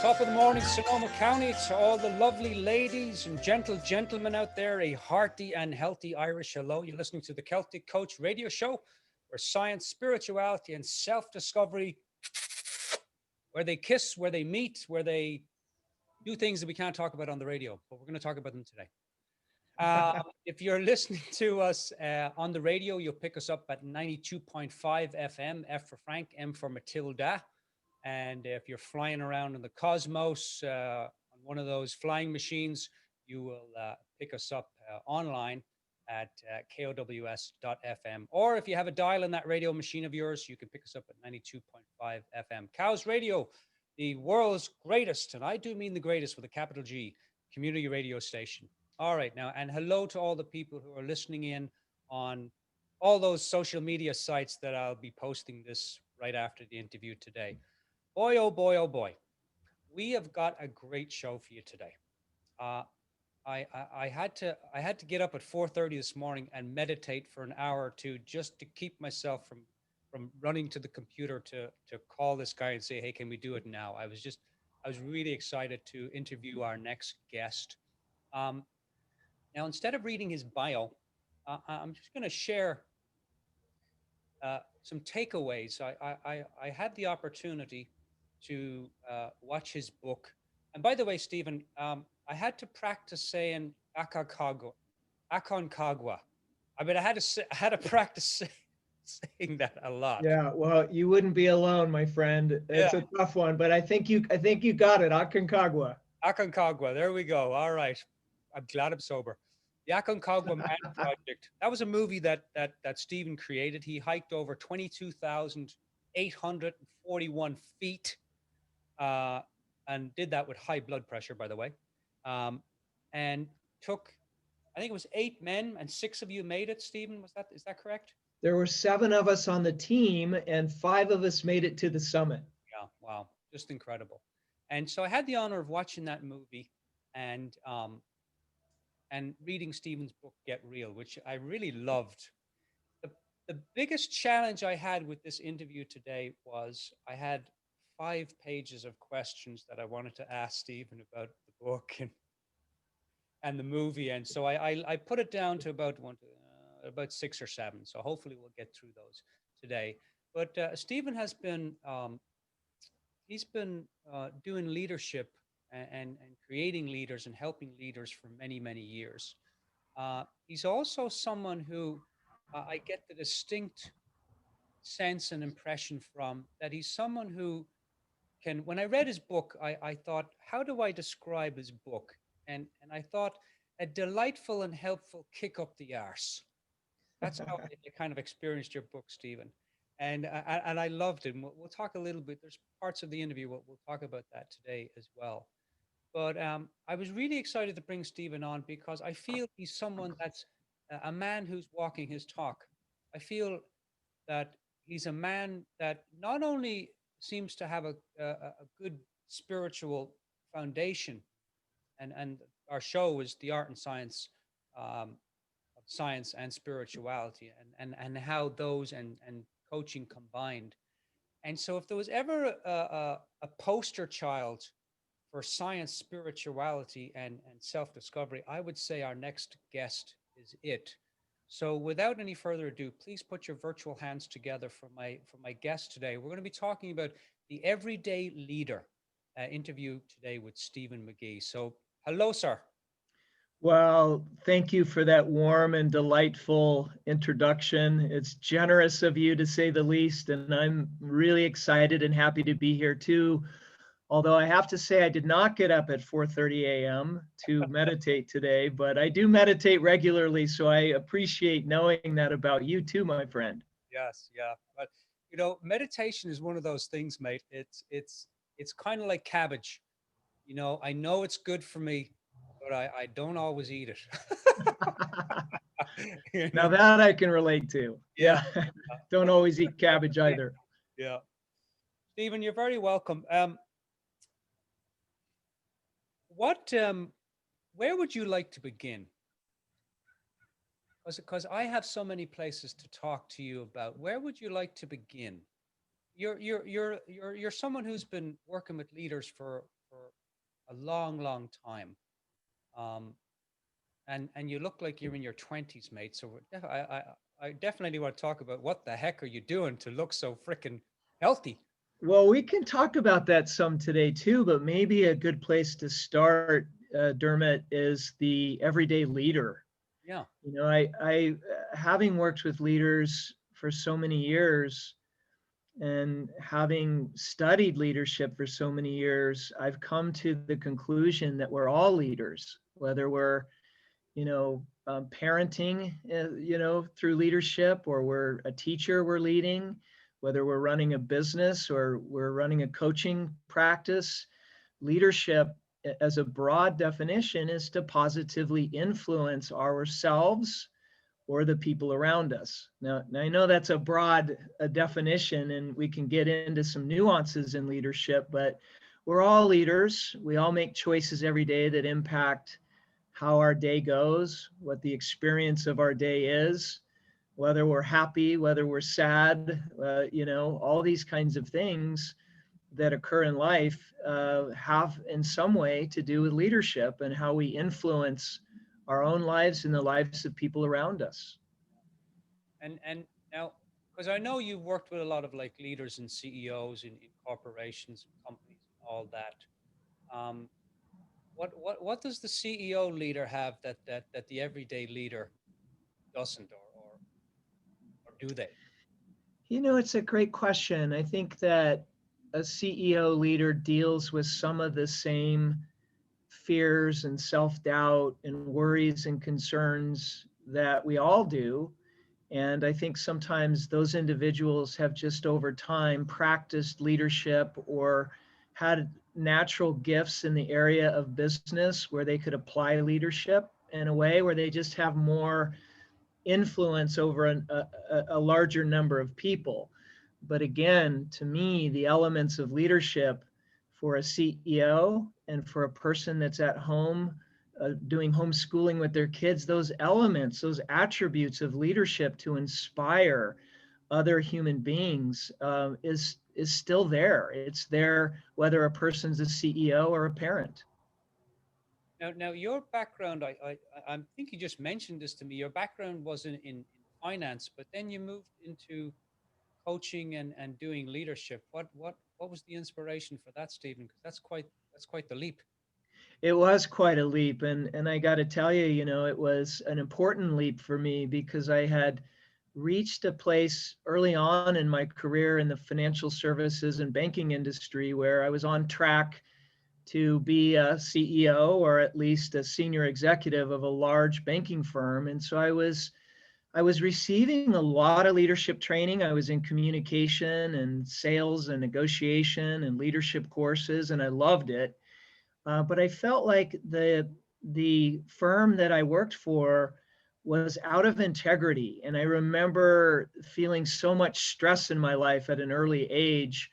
Top of the morning, Sonoma County, to all the lovely ladies and gentle gentlemen out there, a hearty and healthy Irish hello. You're listening to the Celtic Coach radio show, where science, spirituality, and self-discovery, where they kiss, where they meet, where they do things that we can't talk about on the radio, but we're going to talk about them today. If you're listening to us on the radio, you'll pick us up at 92.5 FM, F for Frank, M for Matilda. And if you're flying around in the cosmos on one of those flying machines, you will pick us up online at kows.fm. Or if you have a dial in that radio machine of yours, you can pick us up at 92.5 FM. Cows Radio, the world's greatest, and I do mean the greatest with a capital G, community radio station. All right, now, and hello to all the people who are listening in on all those social media sites that I'll be posting this right after the interview today. Boy, oh boy, oh boy. We have got a great show for you today. I had to get up at 4:30 this morning and meditate for an hour or two just to keep myself from running to the computer to call this guy and say, hey, can we do it now? I was really excited to interview our next guest. Now, instead of reading his bio, I'm just going to share some takeaways. I had the opportunity to watch his book. And by the way, Stephen, I had to practice saying Aconcagua. I mean, I had to practice saying that a lot. Yeah, well, you wouldn't be alone, my friend. It's a tough one, but I think you got it. Aconcagua. Aconcagua. There we go. All right. I'm glad I'm sober. The Aconcagua Man Project. That was a movie that Stephen created. He hiked over 22,841 feet. And did that with high blood pressure, by the way, and took, I think it was 8 men and 6 of you made it, Stephen. Is that correct? There were 7 of us on the team and 5 of us made it to the summit. Yeah, wow, just incredible. And so I had the honor of watching that movie and reading Stephen's book, Get Real, which I really loved. The biggest challenge I had with this interview today was I had 5 pages of questions that I wanted to ask Stephen about the book and the movie, and so I put it down to about 6 or 7. So hopefully we'll get through those today. But Stephen has been doing leadership and creating leaders and helping leaders for many years. He's also someone who I get the distinct sense and impression from that he's someone who when I read his book, I thought, how do I describe his book? And I thought, a delightful and helpful kick up the arse. That's how I kind of experienced your book, Stephen. And I loved it. And we'll talk a little bit. There's parts of the interview, we'll talk about that today as well. But I was really excited to bring Stephen on because I feel he's someone that's a man who's walking his talk. I feel that he's a man that not only seems to have a good spiritual foundation, and our show is the art and science of science and spirituality, and how those and coaching combined. And so if there was ever a poster child for science, spirituality, and self-discovery, I would say our next guest is it. So without any further ado, please put your virtual hands together for my guest today. We're going to be talking about the Everyday Leader interview today with Stephen McGhee. So hello, sir. Well, thank you for that warm and delightful introduction. It's generous of you, to say the least, and I'm really excited and happy to be here too. Although I have to say I did not get up at 4:30 a.m. to meditate today, but I do meditate regularly, so I appreciate knowing that about you too, my friend. Yes, yeah. But meditation is one of those things, mate. It's kind of like cabbage. I know it's good for me, but I don't always eat it. Now that I can relate to. Yeah. Don't always eat cabbage either. Yeah. Stephen, you're very welcome. Where would you like to begin? Because I have so many places to talk to you about. Where would you like to begin? You're someone who's been working with leaders for for a long, long time. Um, and you look like you're in your 20s, mate. So I definitely want to talk about what the heck are you doing to look so freaking healthy? Well, we can talk about that some today too, but maybe a good place to start, Dermot, is the everyday leader. Yeah. You know, I having worked with leaders for so many years and having studied leadership for so many years, I've come to the conclusion that we're all leaders, whether we're, parenting, through leadership, or we're a teacher, we're leading, whether we're running a business or we're running a coaching practice. Leadership, as a broad definition, is to positively influence ourselves or the people around us. Now I know that's a broad definition, and we can get into some nuances in leadership, but we're all leaders. We all make choices every day that impact how our day goes, what the experience of our day is, whether we're happy, whether we're sad, all these kinds of things that occur in life have in some way to do with leadership and how we influence our own lives and the lives of people around us. And now, because I know you've worked with a lot of like leaders and CEOs in corporations and companies and all that. Um, what does the CEO leader have that the everyday leader doesn't, or do they? It's a great question. I think that a CEO leader deals with some of the same fears and self-doubt and worries and concerns that we all do. And I think sometimes those individuals have just over time practiced leadership or had natural gifts in the area of business where they could apply leadership in a way where they just have more influence over a larger number of people. But again, to me, the elements of leadership for a CEO and for a person that's at home doing homeschooling with their kids, those elements, those attributes of leadership to inspire other human beings is still there. It's there whether a person's a CEO or a parent. Now your background, I think you just mentioned this to me. Your background was in finance, but then you moved into coaching and doing leadership. What was the inspiration for that, Stephen? Because that's quite the leap. It was quite a leap, and I got to tell you, it was an important leap for me because I had reached a place early on in my career in the financial services and banking industry where I was on track to be a CEO or at least a senior executive of a large banking firm. And so I was receiving a lot of leadership training. I was in communication and sales and negotiation and leadership courses, and I loved it. But I felt like the firm that I worked for was out of integrity. And I remember feeling so much stress in my life at an early age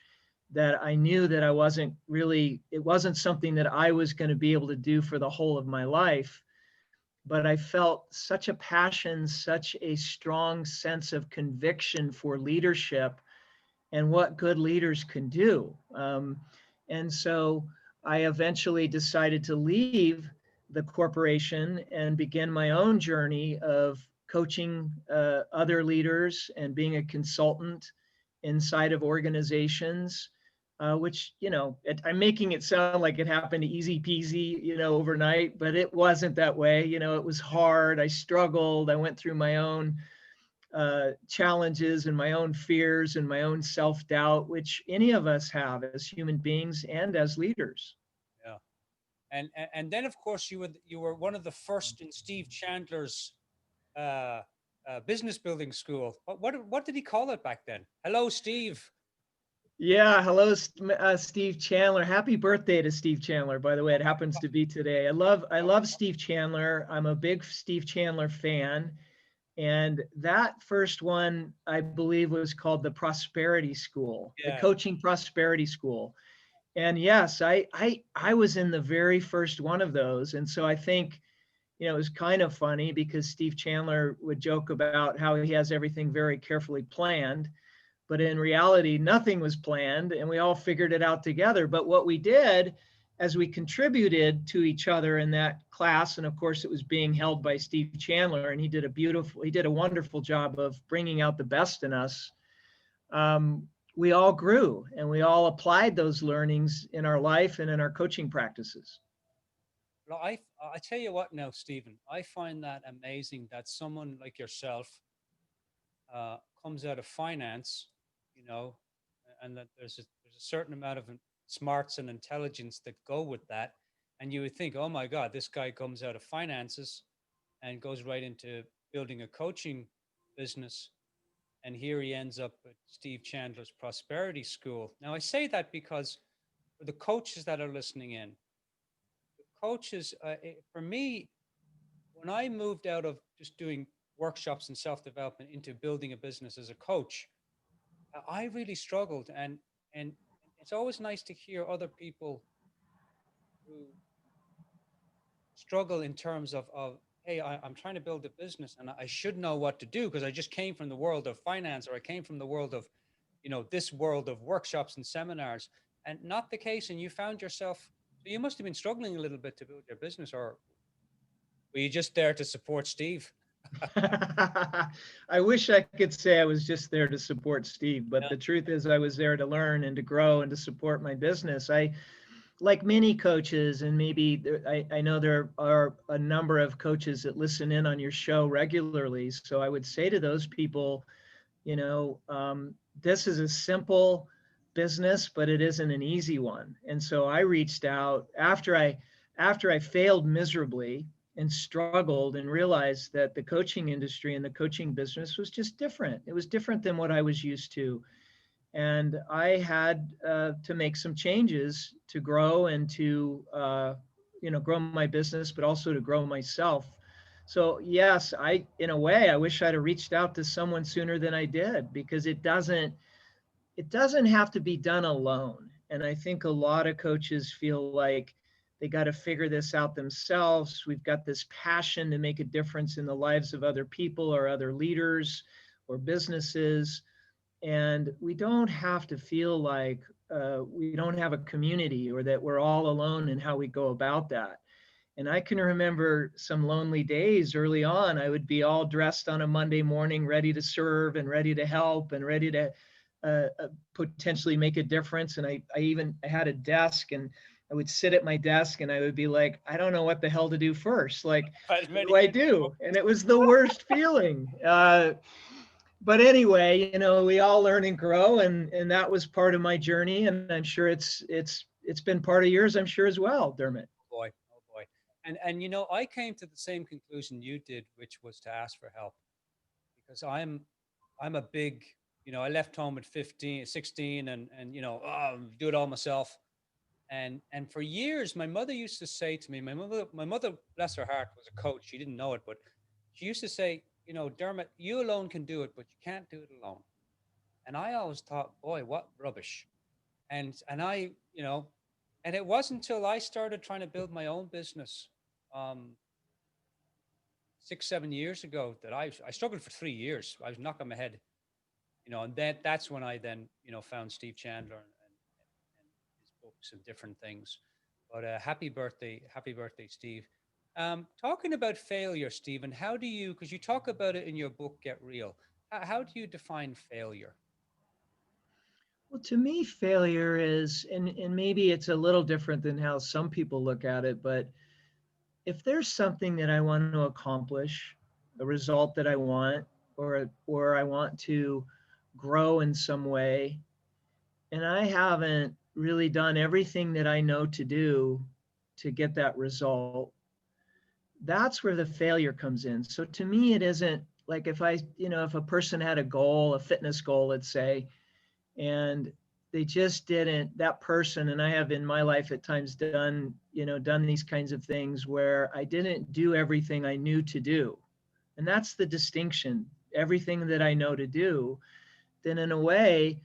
that I knew that it wasn't something that I was going to be able to do for the whole of my life. But I felt such a passion, such a strong sense of conviction for leadership and what good leaders can do. And so I eventually decided to leave the corporation and begin my own journey of coaching other leaders and being a consultant inside of organizations, which, I'm making it sound like it happened easy peasy, overnight, but it wasn't that way. It was hard. I struggled. I went through my own challenges and my own fears and my own self-doubt, which any of us have as human beings and as leaders. Yeah. And then of course you were one of the first in Steve Chandler's uh, business building school. What did he call it back then? Hello, Steve. Yeah, hello, Steve Chandler. Happy birthday to Steve Chandler, by the way. It happens to be today. I love Steve Chandler. I'm a big Steve Chandler fan. And that first one, I believe, was called the Prosperity School, the Yeah. Coaching Prosperity School. And yes, I was in the very first one of those. And so I think, it was kind of funny because Steve Chandler would joke about how he has everything very carefully planned, but in reality, nothing was planned and we all figured it out together. But what we did as we contributed to each other in that class, and of course it was being held by Steve Chandler, and he did a wonderful job of bringing out the best in us. We all grew and we all applied those learnings in our life and in our coaching practices. Well, I tell you what now, Stephen, I find that amazing that someone like yourself comes out of finance, you know, and that there's a certain amount of smarts and intelligence that go with that. And you would think, oh my God, this guy comes out of finances and goes right into building a coaching business. And here he ends up at Steve Chandler's Prosperity School. Now, I say that because for the coaches that are listening in, the coaches, for me, when I moved out of just doing workshops and self development into building a business as a coach, I really struggled. And it's always nice to hear other people who struggle in terms of hey, I'm trying to build a business and I should know what to do because I just came from the world of finance, or I came from the world of, you know, this world of workshops and seminars, and not the case. And you found yourself, so you must have been struggling a little bit to build your business, or were you just there to support Steve? I wish I could say I was just there to support Steve, but Yeah. the truth is I was there to learn and to grow and to support my business. Like many coaches, and maybe I know there are a number of coaches that listen in on your show regularly. So I would say to those people, you know, this is a simple business, but it isn't an easy one. And so I reached out after I failed miserably and struggled and realized that the coaching industry and the coaching business was just different. It was different than what I was used to. And I had to make some changes to grow and to, grow my business, but also to grow myself. So yes, in a way, I wish I'd have reached out to someone sooner than I did, because it doesn't have to be done alone. And I think a lot of coaches feel like they got to figure this out themselves. We've got this passion to make a difference in the lives of other people or other leaders or businesses. And we don't have to feel like we don't have a community or that we're all alone in how we go about that. And I can remember some lonely days early on. I would be all dressed on a Monday morning, ready to serve and ready to help and ready to potentially make a difference. And I had a desk, and I would sit at my desk and I would be like, I don't know what the hell to do first. Like, As what many do I people do? And it was the worst feeling. But anyway, we all learn and grow, and that was part of my journey. And I'm sure it's been part of yours, I'm sure, as well, Dermot. boy, oh boy. And you know, I came to the same conclusion you did, which was to ask for help, because I'm a big, you know, I left home at 15, 16, and you know, do it all myself. And for years my mother used to say to me, my mother, bless her heart, was a coach. She didn't know it, but she used to say, you know, Dermot, you alone can do it, but you can't do it alone. And I always thought, boy, what rubbish. And I, you know, and it wasn't until I started trying to build my own business, um, 6, 7 years ago, that I struggled for 3 years. I was knocking my head, you know, and that's when I then, you know, found Steve Chandler and his books and different things. But happy birthday, Steve. Talking about failure, Stephen, how do you, because you talk about it in your book, Get Real, how do you define failure? Well, to me, failure is, and maybe it's a little different than how some people look at it, but if there's something that I want to accomplish, a result that I want, or I want to grow in some way, and I haven't really done everything that I know to do to get that result, that's where the failure comes in. So to me, it isn't like if a person had a goal, a fitness goal, let's say, and they just didn't, that person, and I have in my life at times done these kinds of things where I didn't do everything I knew to do. And that's the distinction. Everything that I know to do, then in a way,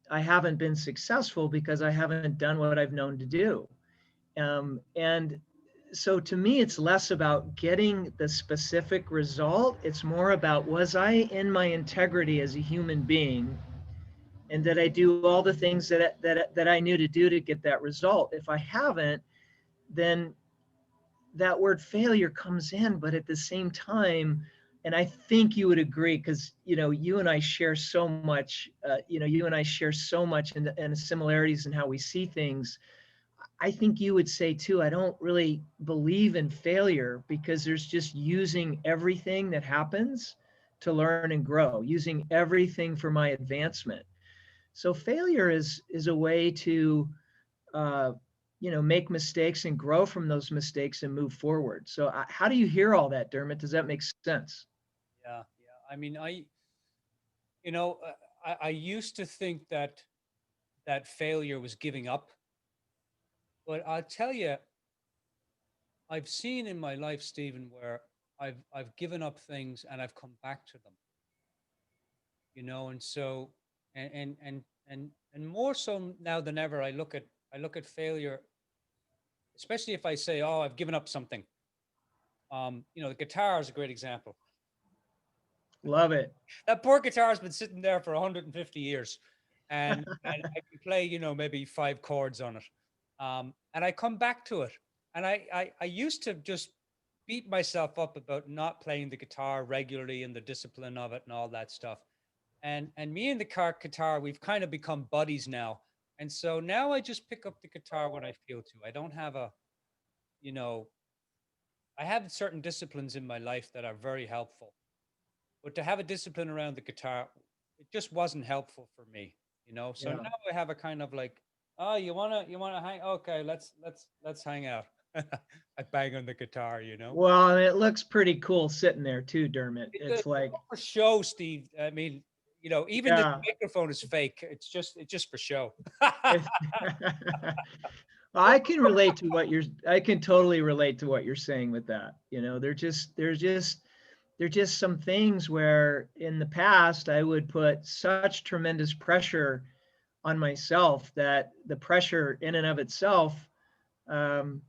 I haven't been successful because I haven't done what I've known to do. And so to me, it's less about getting the specific result. It's more about, was I in my integrity as a human being? And did I do all the things that I knew to do to get that result? If I haven't, then that word failure comes in. But at the same time, and I think you would agree, because you and I share so much. You and I share so much in the similarities in how we see things. I think you would say too, I don't really believe in failure, because there's just using everything that happens to learn and grow, using everything for my advancement. So failure is a way to uh, make mistakes and grow from those mistakes and move forward. So how do you hear all that, Dermot? Does that make sense? Yeah, yeah. I mean, you know, I used to think that failure was giving up, but I'll tell you, I've seen in my life, Stephen, where I've given up things and I've come back to them. And so and more so now than ever, I look at failure, especially if I say, oh, I've given up something. The guitar is a great example. Love it. That poor guitar has been sitting there for 150 years, and I can play, maybe 5 chords on it, and I come back to it, and I used to just beat myself up about not playing the guitar regularly and the discipline of it and all that stuff. And me and the guitar, we've kind of become buddies now. And so now I just pick up the guitar when I feel to. I don't have you know, I have certain disciplines in my life that are very helpful, but to have a discipline around the guitar, it just wasn't helpful for me. So Yeah. now I have a kind of like, oh, you wanna hang? Okay, let's hang out. I bang on the guitar. Well, and it looks pretty cool sitting there too, Dermot. It's It's like, for show, Steve. I mean, even the yeah. microphone is fake. It's just for show. It- I can relate to I can totally relate to what you're saying with that. There's just some things where in the past I would put such tremendous pressure on myself that the pressure in and of itself um,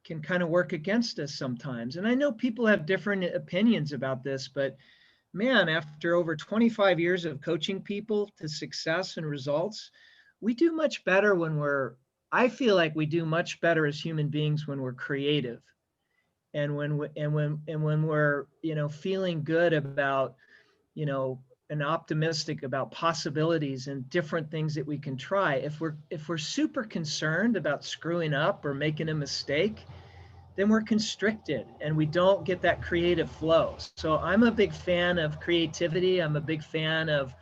can kind of work against us sometimes. And I know people have different opinions about this, but man, after over 25 years of coaching people to success and results, we do much better I feel like we do much better as human beings when we're creative, and when we're, feeling good about, you know, and optimistic about possibilities and different things that we can try. If we're super concerned about screwing up or making a mistake, then we're constricted and we don't get that creative flow. So I'm a big fan of creativity. I'm a big fan of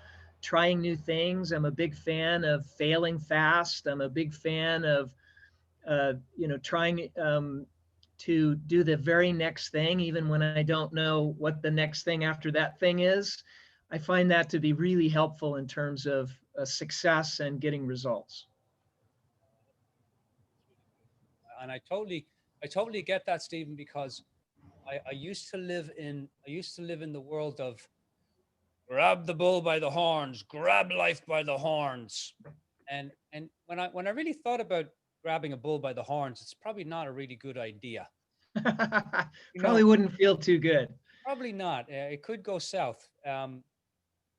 trying new things. I'm a big fan of failing fast. I'm a big fan of, trying to do the very next thing, even when I don't know what the next thing after that thing is. I find that to be really helpful in terms of success and getting results. And I totally get that, Stephen, because I used to live in the world of grab the bull by the horns, grab life by the horns. And when I really thought about grabbing a bull by the horns, it's probably not a really good idea. You know, Probably wouldn't feel too good. Probably not. It could go south. And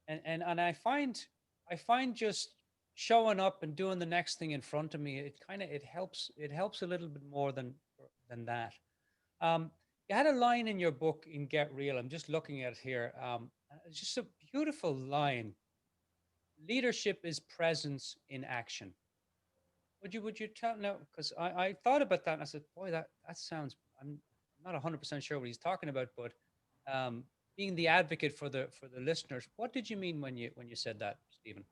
I find just showing up and doing the next thing in front of me, it helps a little bit more than that. Um, you had a line in your book in Get Real. I'm just looking at it here. It's just a beautiful line. Leadership is presence in action. Would you tell now? Because I thought about that and I said, boy, that sounds. I'm not 100% sure what he's talking about, but um, being the advocate for the listeners, what did you mean when you said that, Stephen?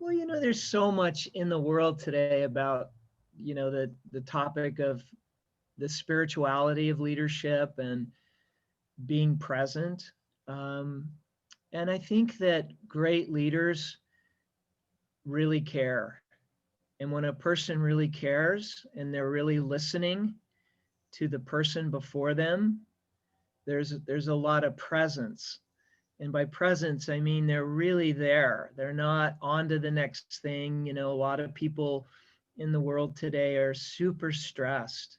Well, there's so much in the world today about, the topic of the spirituality of leadership and being present. Um, and I think that great leaders really care. And when a person really cares and they're really listening to the person before them, there's a lot of presence. And by presence, I mean they're really there. They're not on to the next thing. A lot of people in the world today are super stressed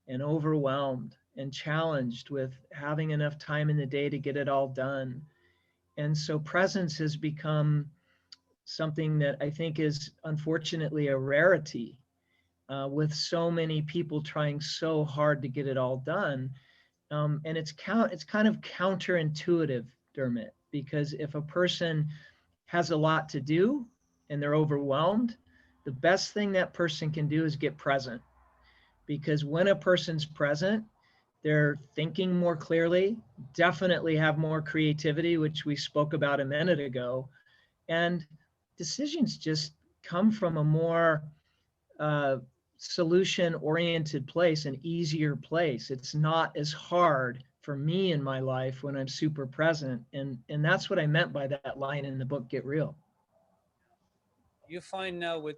and overwhelmed and challenged with having enough time in the day to get it all done. And so presence has become something that I think is unfortunately a rarity. with so many people trying so hard to get it all done. And it's kind of counterintuitive, Dermot, because if a person has a lot to do and they're overwhelmed, the best thing that person can do is get present. Because when a person's present, they're thinking more clearly, definitely have more creativity, which we spoke about a minute ago, and decisions just come from a more uh, solution oriented place, an easier place. It's not as hard for me in my life when I'm super present. And that's what I meant by that line in the book, Get Real. You find now with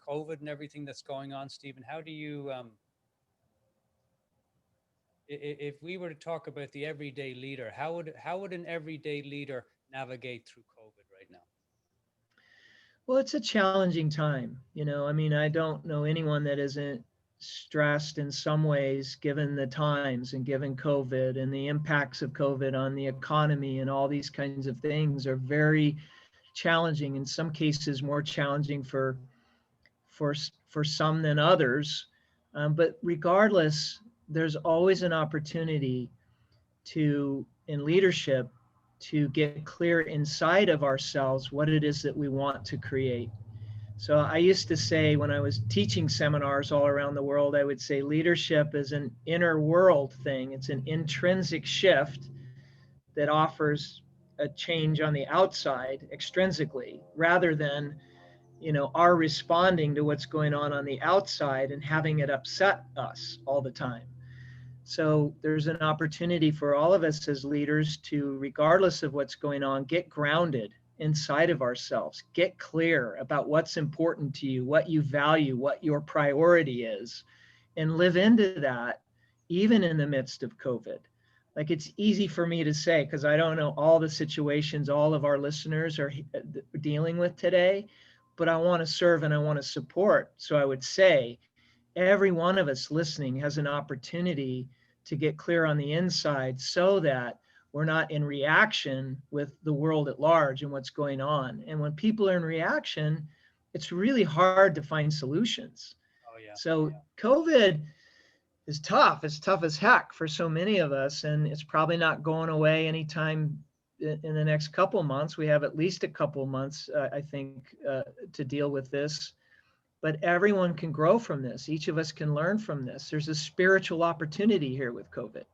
COVID and everything that's going on, Stephen, how do you if we were to talk about the everyday leader, how would an everyday leader navigate through COVID right now? Well, it's a challenging time. I mean, I don't know anyone that isn't stressed in some ways, given the times and given COVID and the impacts of COVID on the economy and all these kinds of things are very challenging. In some cases, more challenging for for some than others. But regardless, there's always an opportunity in leadership, to get clear inside of ourselves what it is that we want to create. So I used to say, when I was teaching seminars all around the world, I would say leadership is an inner world thing. It's an intrinsic shift that offers a change on the outside extrinsically, rather than our responding to what's going on the outside and having it upset us all the time. So there's an opportunity for all of us as leaders to, regardless of what's going on, get grounded inside of ourselves, get clear about what's important to you, what you value, what your priority is, and live into that even in the midst of COVID. Like, it's easy for me to say because I don't know all the situations all of our listeners are dealing with today, but I want to serve and I want to support. So I would say every one of us listening has an opportunity to get clear on the inside so that we're not in reaction with the world at large and what's going on. And when people are in reaction, it's really hard to find solutions. Oh yeah. So COVID is tough. It's tough as heck for so many of us, and it's probably not going away anytime in the next couple months. We have at least a couple months, I think, to deal with this. But everyone can grow from this. Each of us can learn from this. There's a spiritual opportunity here with COVID.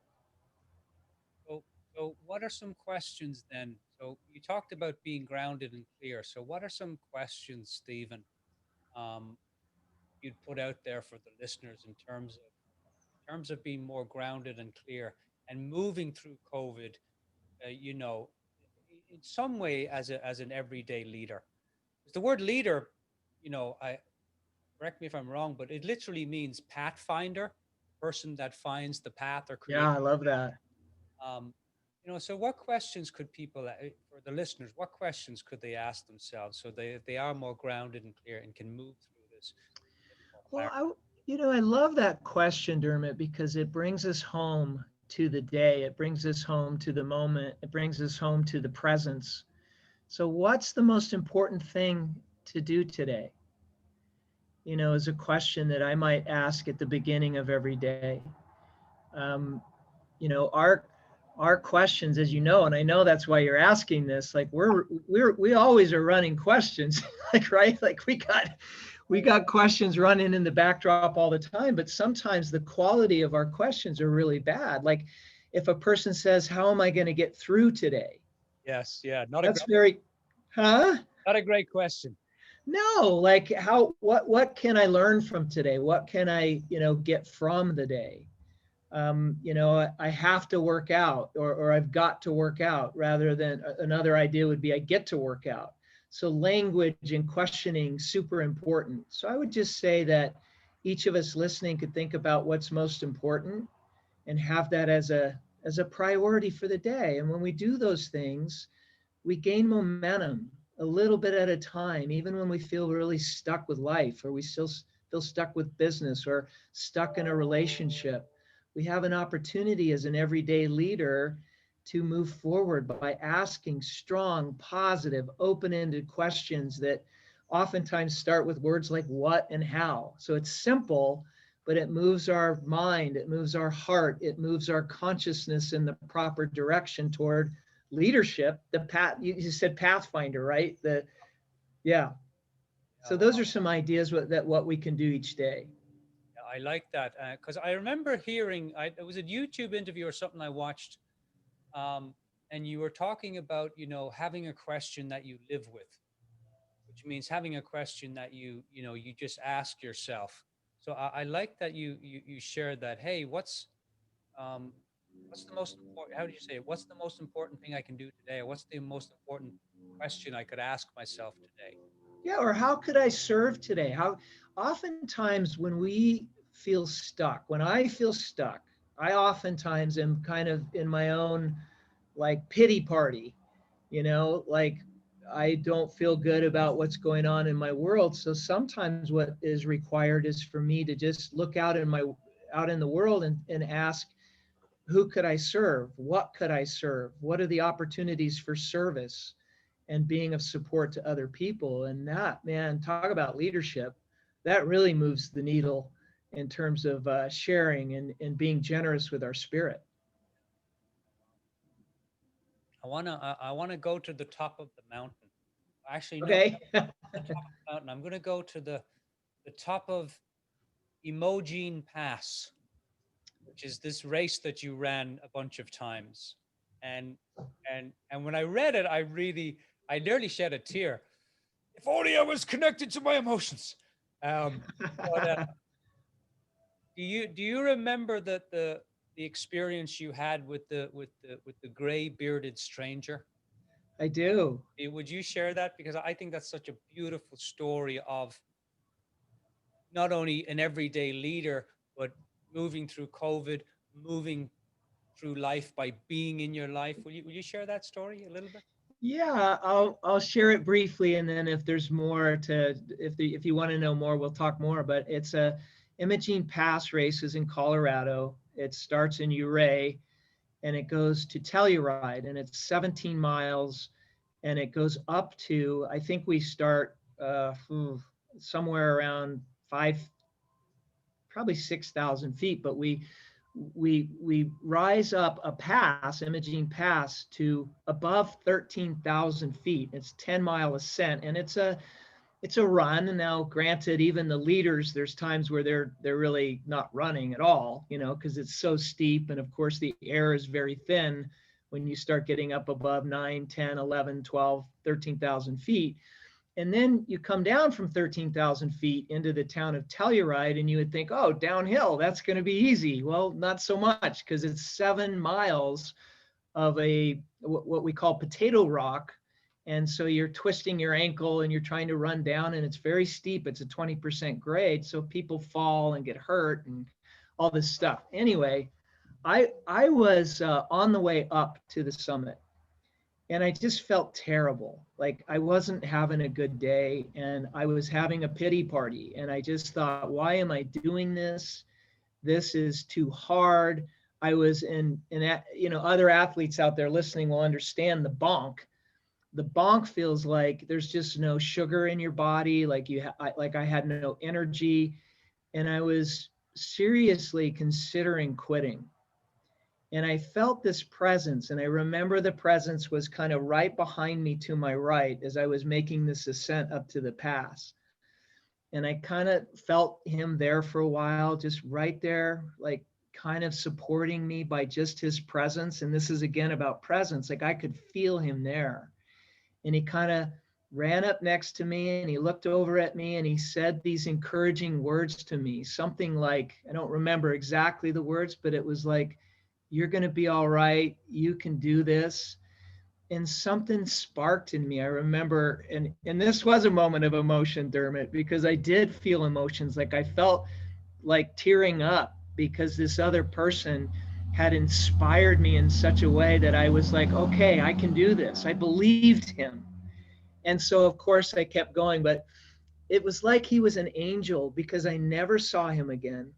So what are some questions then? So you talked about being grounded and clear. So what are some questions, Stephen, um, you'd put out there for the listeners in terms of being more grounded and clear and moving through COVID, in some way as an everyday leader? Because the word leader, I correct me if I'm wrong, but it literally means pathfinder, person that finds the path or Yeah, creates. I love that. Um, so what questions could people, for the listeners, what questions could they ask themselves so they are more grounded and clear and can move through this with more Well, clarity? I love that question, Dermot, because it brings us home to the day. It brings us home to the moment. It brings us home to the presence. So what's the most important thing to do today? Is a question that I might ask at the beginning of every day. Um, our questions, as you know, and I know that's why you're asking this, like we always are running questions, like, right? Like we got questions running in the backdrop all the time, but sometimes the quality of our questions are really bad. Like, if a person says, how am I going to get through today? Yes, yeah, not a That's very, huh? not a great question. No, like, what can I learn from today? What can I, get from the day? I have to work out, or I've got to work out, rather than another idea would be I get to work out. So language and questioning, super important. So I would just say that each of us listening could think about what's most important and have that as a priority for the day. And when we do those things, we gain momentum a little bit at a time, even when we feel really stuck with life, or we still feel stuck with business, or stuck in a relationship. We have an opportunity as an everyday leader to move forward by asking strong, positive, open-ended questions that oftentimes start with words like what and how. So it's simple, but it moves our mind, it moves our heart, it moves our consciousness in the proper direction toward leadership. The path, you said pathfinder, right? Yeah. So those are some ideas what we can do each day. I like that because I remember hearing it was a YouTube interview or something I watched, and you were talking about having a question that you live with, which means having a question that you just ask yourself. So I like that you shared that. Hey, what's the most important? How do you say it? What's the most important thing I can do today? Or what's the most important question I could ask myself today? Yeah, or how could I serve today? How oftentimes when we feel stuck, when I feel stuck, I oftentimes am kind of in my own like pity party, like I don't feel good about what's going on in my world. So sometimes what is required is for me to just look out in the world and ask, who could I serve? What could I serve? What are the opportunities for service and being of support to other people? And that, man, talk about leadership. That really moves the needle in terms of sharing and being generous with our spirit. I wanna go to the top of the mountain. Actually, no, Okay. the top of the mountain. I'm gonna go to the top of Emojine Pass, which is this race that you ran a bunch of times. And and when I read it, I nearly shed a tear. If only I was connected to my emotions. Um, but do you remember the experience you had with the gray bearded stranger? I do. Would you share that? Because I think that's such a beautiful story of not only an everyday leader, but moving through COVID, moving through life by being in your life. Will you share that story a little bit? Yeah, I'll share it briefly, and then if there's more if you want to know more, we'll talk more. But it's a Imogene Pass races in Colorado. It starts in Ouray, and it goes to Telluride, and it's 17 miles, and it goes up to, I think we start somewhere around probably 6,000 feet, but we rise up a pass, Imogene Pass, to above 13,000 feet. It's 10-mile ascent, and it's a run. Now, granted, even the leaders, there's times where they're really not running at all, because it's so steep, and of course the air is very thin when you start getting up above 9, 10, 11, 12, 13,000 feet. And then you come down from 13,000 feet into the town of Telluride, and you would think, oh, downhill, that's going to be easy. Well, not so much, because it's 7 miles of what we call potato rock. And so you're twisting your ankle and you're trying to run down, and it's very steep. It's a 20% grade. So people fall and get hurt and all this stuff. Anyway, I was on the way up to the summit, and I just felt terrible. Like I wasn't having a good day, and I was having a pity party. And I just thought, why am I doing this? This is too hard. I was other athletes out there listening will understand the bonk. The bonk feels like there's just no sugar in your body, like I had no energy, and I was seriously considering quitting. And I felt this presence, and I remember the presence was kind of right behind me to my right as I was making this ascent up to the pass. And I kind of felt him there for a while, just right there, like kind of supporting me by just his presence. And this is again about presence. Like I could feel him there. And he kind of ran up next to me, and he looked over at me, and he said these encouraging words to me, something like, I don't remember exactly the words, but it was like, you're going to be all right. You can do this. And something sparked in me. I remember, and this was a moment of emotion, Dermot, because I did feel emotions. Like I felt like tearing up because this other person had inspired me in such a way that I was like, okay, I can do this. I believed him. And so, of course, I kept going, but it was like he was an angel because I never saw him again.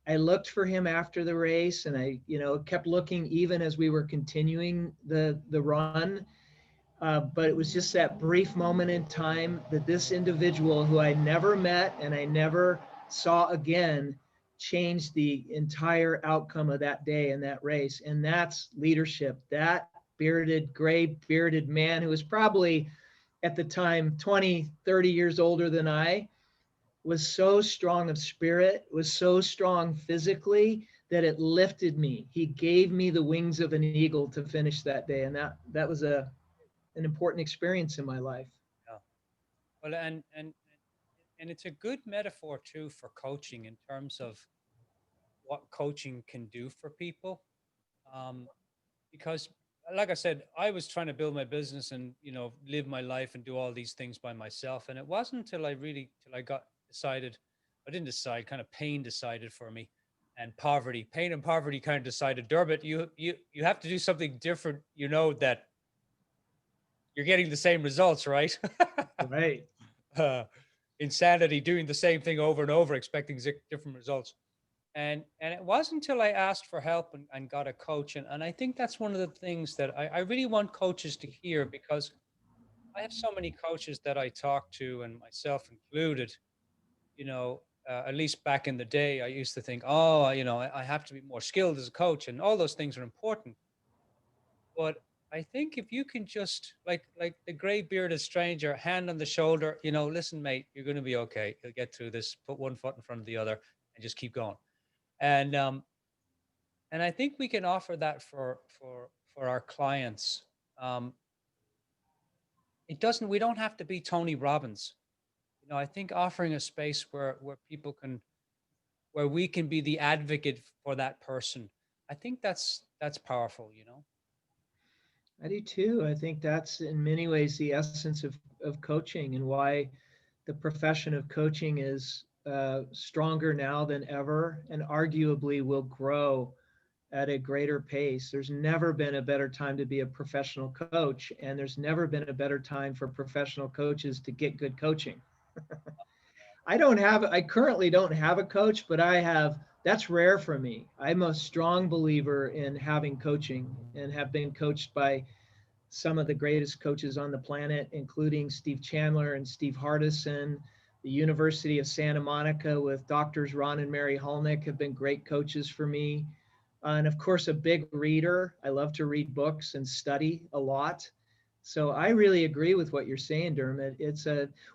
I looked for him after the race, and I kept looking even as we were continuing the run. But it was just that brief moment in time that this individual who I never met and I never saw again changed the entire outcome of that day and that race. And that's leadership. That bearded, gray bearded man who was probably at the time 20, 30 years older than I was so strong of spirit, was so strong physically that it lifted me. He gave me the wings of an eagle to finish that day. And that was an important experience in my life. Yeah. Well, and it's a good metaphor too for coaching in terms of what coaching can do for people. Um, because, like I said, I was trying to build my business and live my life and do all these things by myself. And it wasn't until till I got decided, I didn't decide, kind of pain decided for me, and pain and poverty kind of decided, Dermot, you have to do something different. That you're getting the same results, right? Right. uh, Insanity, doing the same thing over and over, expecting different results. And it wasn't until I asked for help and got a coach. And I think that's one of the things that I really want coaches to hear, because I have so many coaches that I talk to, and myself included, at least back in the day, I used to think, oh, I have to be more skilled as a coach, and all those things are important. But I think if you can just, like the gray bearded stranger, hand on the shoulder, listen, mate, you're going to be okay. You'll get through this. Put one foot in front of the other and just keep going. And and I think we can offer that for our clients. Um, we don't have to be Tony Robbins. I think offering a space where people can, where we can be the advocate for that person. I think that's powerful. I do too. I think that's in many ways the essence of coaching, and why the profession of coaching is stronger now than ever, and arguably will grow at a greater pace. There's never been a better time to be a professional coach, and there's never been a better time for professional coaches to get good coaching. I currently don't have a coach, but that's rare for me. I'm a strong believer in having coaching, and have been coached by some of the greatest coaches on the planet, including Steve Chandler and Steve Hardison. The University of Santa Monica with doctors Ron and Mary Hulnick have been great coaches for me. And of course, a big reader. I love to read books and study a lot. So I really agree with what you're saying, Dermot.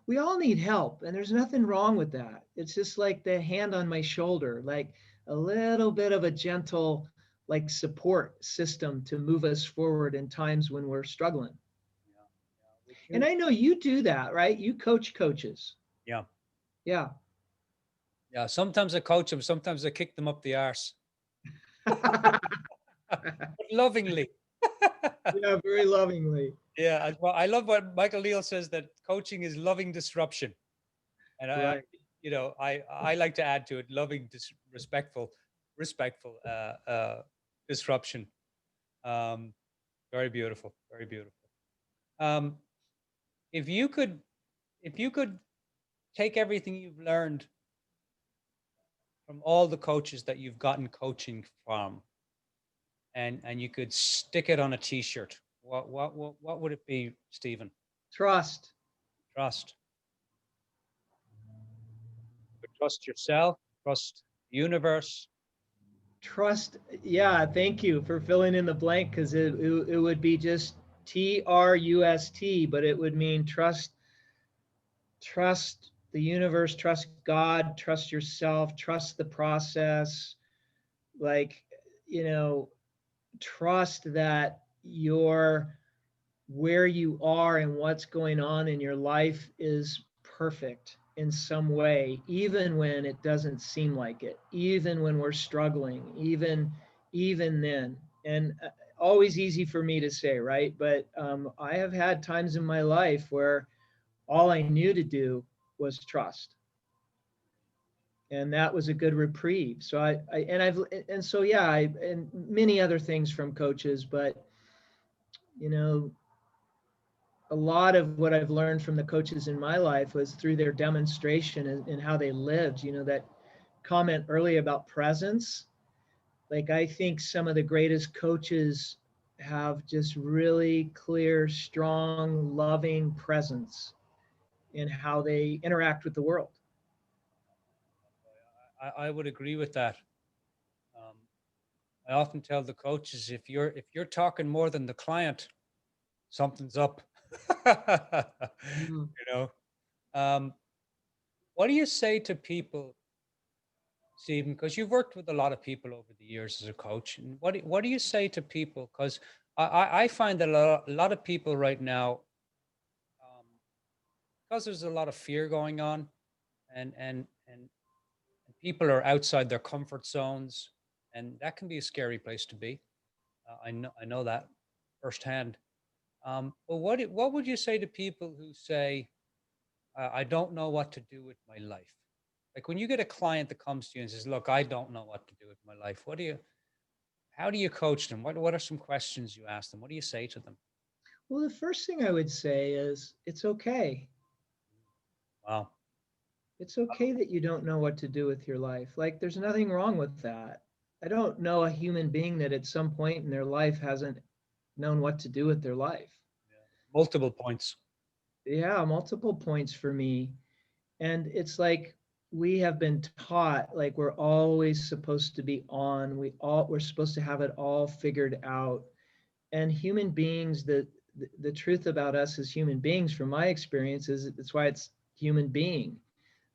We all need help, and there's nothing wrong with that. It's just like the hand on my shoulder, like a little bit of a gentle, like support system to move us forward in times when we're struggling. Yeah, And I know you do that, right? You coach coaches. yeah, Yeah. yeah. Sometimes I coach them. Sometimes I kick them up the arse, but lovingly. Yeah, very lovingly. Yeah, well, I love what Michael Neal says, that coaching is loving disruption, and Right. I like to add to it, loving respectful disruption. Um, Very beautiful, very beautiful. Um, if you could, if you could take everything you've learned from all the coaches that you've gotten coaching from, and you could stick it on a T-shirt, what would it be, Stephen? Trust. Trust. Trust yourself. Trust the universe. Trust. Yeah. Thank you for filling in the blank, because it would be just TRUST, but it would mean trust the universe, trust God, trust yourself, trust the process. Like, you know, trust that you're where you are and what's going on in your life is perfect in some way, even when it doesn't seem like it, even when we're struggling, even then. And always easy for me to say, right? But I have had times in my life where all I knew to do was trust, and that was a good reprieve. So and so yeah, and many other things from coaches, but you know, a lot of what I've learned from the coaches in my life was through their demonstration and how they lived. You know, that comment earlier about presence. Like, I think some of the greatest coaches have just really clear, strong, loving presence in how they interact with the world. I would agree with that. Um, I often tell the coaches, if you're talking more than the client, something's up. Mm. You know, um, what do you say to people, Stephen? Because you've worked with a lot of people over the years as a coach, and what do you say to people? Because I find that a lot of people right now, um, because there's a lot of fear going on, and people are outside their comfort zones, and that can be a scary place to be. I know that firsthand. But what would you say to people who say, I don't know what to do with my life? Like when you get a client that comes to you and says, "Look, I don't know what to do with my life." How do you coach them? What are some questions you ask them? What do you say to them? Well, the first thing I would say is it's okay. Wow. It's okay that you don't know what to do with your life. Like, there's nothing wrong with that. I don't know a human being that at some point in their life hasn't known what to do with their life. Yeah. Multiple points. Yeah, multiple points for me. And it's like we have been taught like we're always supposed to be on. We're supposed to have it all figured out. And human beings, the truth about us as human beings, from my experience, is it's why it's human being.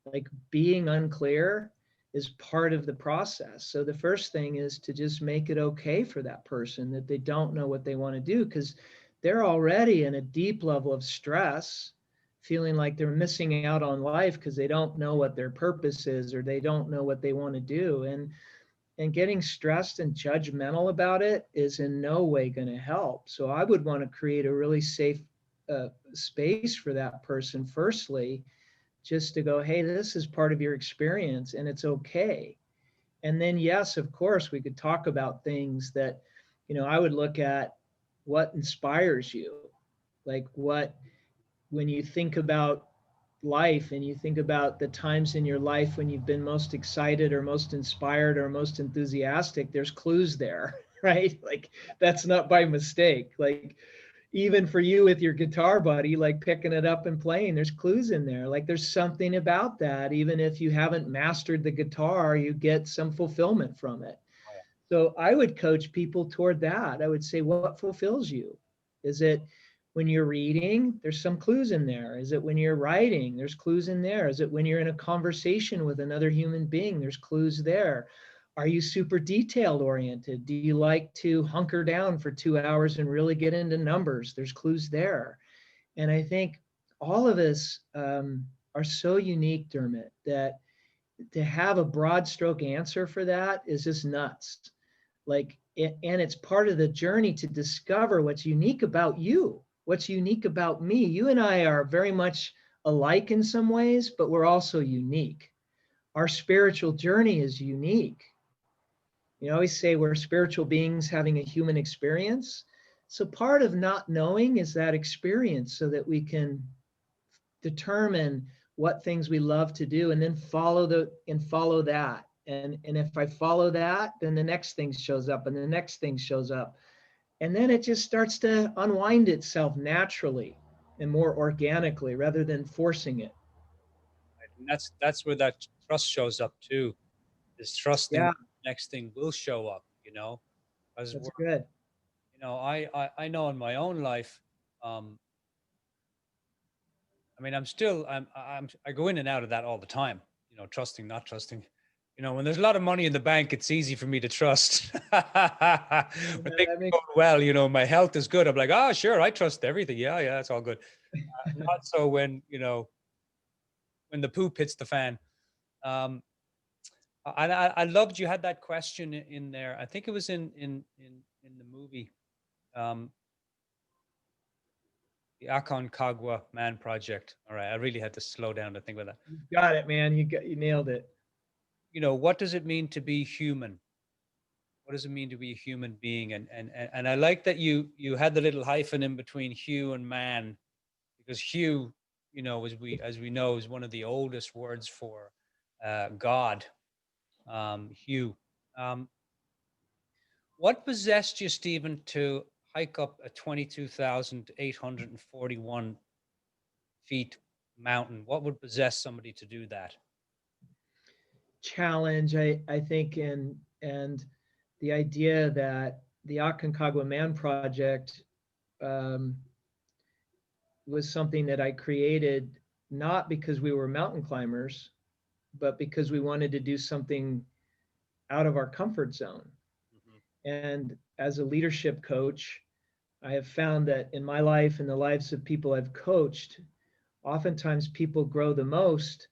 Like being unclear is part of the process. So the first thing is to just make it okay for that person that they don't know what they want to do because they're already in a deep level of stress, feeling like they're missing out on life because they don't know what their purpose is or they don't know what they want to do. And getting stressed and judgmental about it is in no way going to help. So I would want to create a really safe space for that person, firstly, just to go, hey, this is part of your experience and it's okay. And then, yes, of course, we could talk about things that, I would look at what inspires you. Like when you think about life and you think about the times in your life when you've been most excited or most inspired or most enthusiastic, there's clues there, right? Like that's not by mistake. Like even for you with your guitar buddy, like picking it up and playing, there's clues in there. Like there's something about that. Even if you haven't mastered the guitar, you get some fulfillment from it. Oh, yeah. So I would coach people toward that. I would say, what fulfills you? Is it when you're reading? There's some clues in there. Is it when you're writing? There's clues in there. Is it when you're in a conversation with another human being? There's clues there. Are you super detailed oriented? Do you like to hunker down for 2 hours and really get into numbers? There's clues there. And I think all of us are so unique, Dermot, that to have a broad stroke answer for that is just nuts. Like, and it's part of the journey to discover what's unique about you, what's unique about me. You and I are very much alike in some ways, but we're also unique. Our spiritual journey is unique. You always say we're spiritual beings having a human experience. So part of not knowing is that experience so that we can determine what things we love to do and then follow that. And if I follow that, then the next thing shows up and the next thing shows up. And then it just starts to unwind itself naturally and more organically rather than forcing it. Right. And that's where that trust shows up too. Is trusting Yeah, the next thing will show up. As that's we're, good. I know in my own life. Um, I mean, I go in and out of that all the time. Trusting, not trusting. When there's a lot of money in the bank, it's easy for me to trust. When Yeah, things that are makes going well, my health is good. I'm like, oh, sure, I trust everything. Yeah, yeah, it's all good. Not so when the poop hits the fan. Um, I loved you had that question in there. I think it was in the movie, um, the Aconcagua Man Project. All right, I really had to slow down to think about that. you got it, man. You nailed it. What does it mean to be human? What does it mean to be a human being? And I like that you had the little hyphen in between Hugh and man, because Hugh, as we know, is one of the oldest words for God. Hugh. Um, what possessed you, Stephen, to hike up a 22,841 feet mountain? What would possess somebody to do that? Challenge, I think, and the idea that the Aconcagua Man Project um, was something that I created not because we were mountain climbers, but because we wanted to do something out of our comfort zone. Mhm. And as a leadership coach, I have found that in my life and the lives of people I've coached, oftentimes people grow the most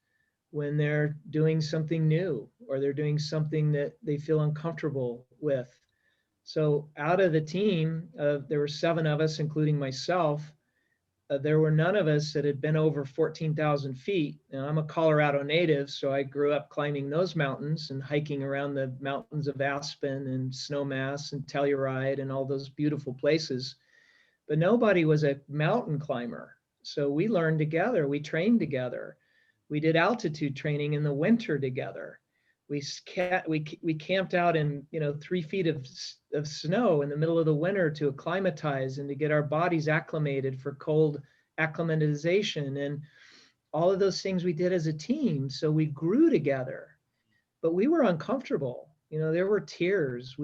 when they're doing something new or they're doing something that they feel uncomfortable with. So out of the team, there were 7 of us, including myself. There were none of us that had been over 14,000 feet. Now, I'm a Colorado native, so I grew up climbing those mountains and hiking around the mountains of Aspen and Snowmass and Telluride and all those beautiful places. But nobody was a mountain climber. So we learned together, we trained together. We did altitude training in the winter together. We camped out in 3 feet of snow in the middle of the winter to acclimatize and to get our bodies acclimated for cold acclimatization, and all of those things we did as a team. So we grew together, but we were uncomfortable. There were tears.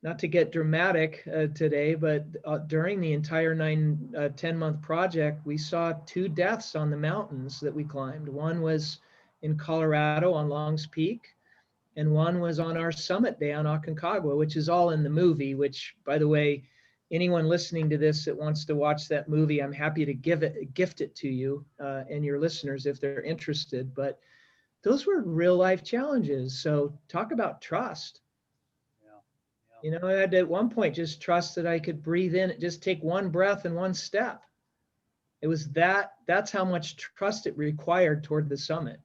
Not to get dramatic today, but during the entire 10-month project, we saw 2 deaths on the mountains that we climbed. One was in Colorado on Long's Peak, and one was on our summit day on Aconcagua, which is all in the movie, which, by the way, anyone listening to this that wants to watch that movie, I'm happy to gift it to you and your listeners if they're interested. But those were real life challenges. So talk about trust. Yeah. I had to at one point just trust that I could breathe in, just take one breath and one step. It was that's how much trust it required toward the summit.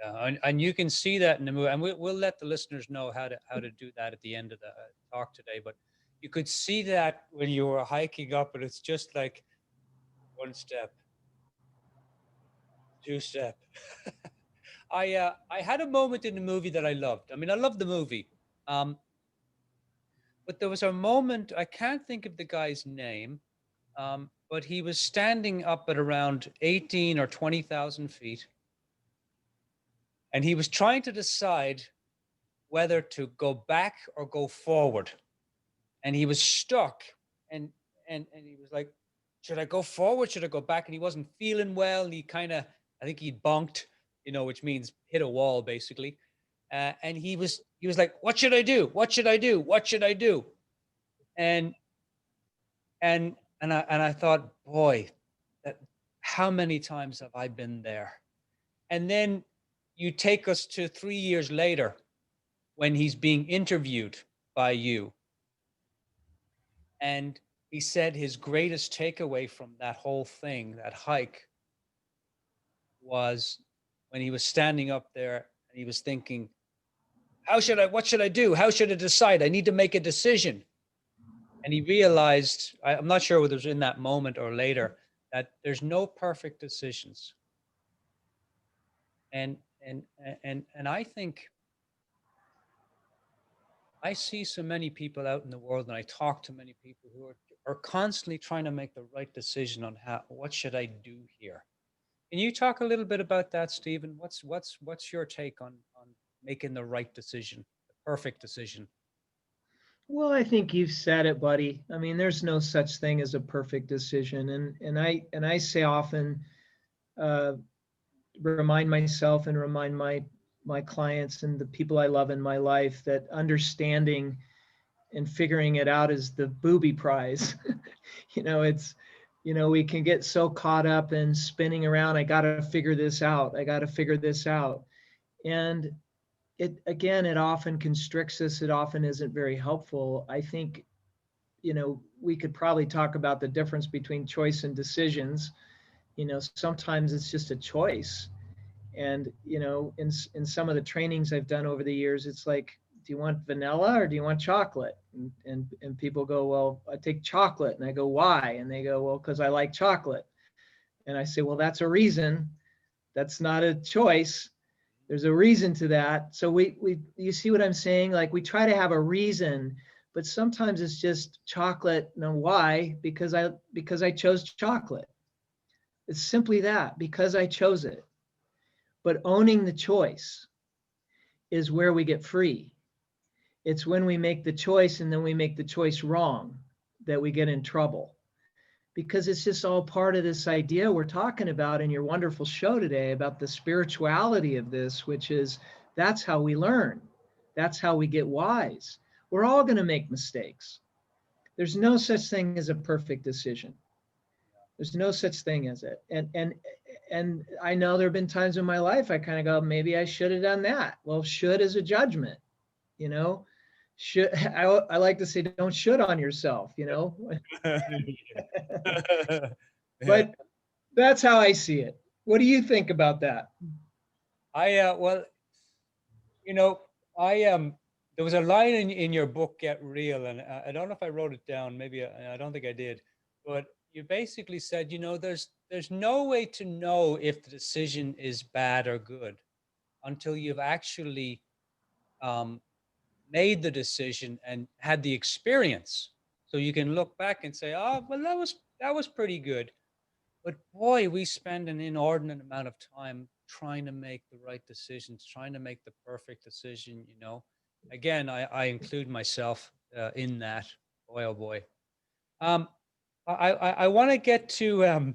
Yeah, and you can see that in the movie, and we'll let the listeners know how to do that at the end of the talk today. But you could see that when you were hiking up, and it's just like one step, 2 step. I had a moment in the movie that I loved. I mean, I loved the movie, um, but there was a moment, I can't think of the guy's name, but he was standing up at around 18 or 20,000 feet, and he was trying to decide whether to go back or go forward. And he was stuck, and he was like, should I go forward? Should I go back? And he wasn't feeling well. And he I think he bonked, which means hit a wall basically. And he was like, what should I do? What should I do? What should I do? And I thought, boy, that how many times have I been there? And then you take us to 3 years later when he's being interviewed by you. And he said his greatest takeaway from that whole thing, that hike, was when he was standing up there and he was thinking, what should I do? How should I decide? I need to make a decision. And he realized, I'm not sure whether it was in that moment or later, that there's no perfect decisions. And I think I see so many people out in the world, and I talk to many people who are constantly trying to make the right decision on what should I do here. Can you talk a little bit about that, Stephen? What's your take on making the right decision, the perfect decision? Well, I think you've said it, buddy. I mean, there's no such thing as a perfect decision, and I say often, uh, remind myself and remind my clients and the people I love in my life that understanding and figuring it out is the booby prize. It's we can get so caught up in spinning around. I got to figure this out. I got to figure this out, and it often constricts us. It often isn't very helpful. I think we could probably talk about the difference between choice and decisions. Sometimes it's just a choice. And in some of the trainings I've done over the years, it's like, do you want vanilla or do you want chocolate? And people go, well, I take chocolate. And I go, why? And they go, well, because I like chocolate. And I say, well, that's a reason. That's not a choice. There's a reason to that. So you see what I'm saying? Like, we try to have a reason, but sometimes it's just chocolate. Now, why? Because I chose chocolate. It's simply that, because I chose it. But owning the choice is where we get free. It's when we make the choice and then we make the choice wrong that we get in trouble. Because it's just all part of this idea we're talking about in your wonderful show today about the spirituality of this, which is that's how we learn. That's how we get wise. We're all going to make mistakes. There's no such thing as a perfect decision. There's no such thing as it. And I know there have been times in my life I kind of go, maybe I should have done that. Well, should is a judgment, you know. Should I like to say don't should on yourself, you know. But that's how I see it. What do you think about that? Well, you know, there was a line in your book, Get Real, and I don't know if I wrote it down. Maybe I don't think I did, but you basically said, you know, there's no way to know if the decision is bad or good until you've actually um, made the decision and had the experience. So you can look back and say, oh, well, that was pretty good. But boy, we spend an inordinate amount of time trying to make the right decisions, trying to make the perfect decision, you know. Again, I include myself in that. Boy, oh boy. Um, I want to get to,